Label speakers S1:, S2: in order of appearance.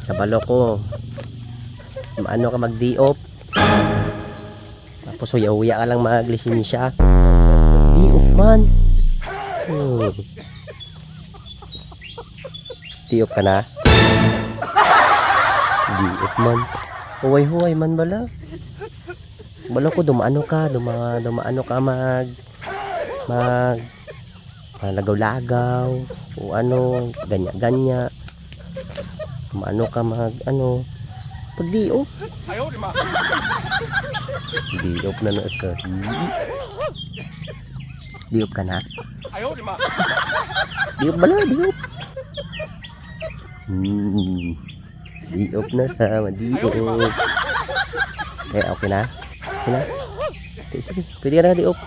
S1: Kabalo ko. Maano ka mag-diop. Tapos uya-uya ka lang mag-lisensya. Diop man. Diop ka na. Diop man. Huway-huway man bala. Bala ko dumaano ka lagaw-lagaw o ano, ganya-ganya. Dumaano ka pag-diop. Diop na sa. Diop ka na. Diop bala, diop. Diop na sa, diop. Okay na? Okay na? Sige, pwede ka na diop.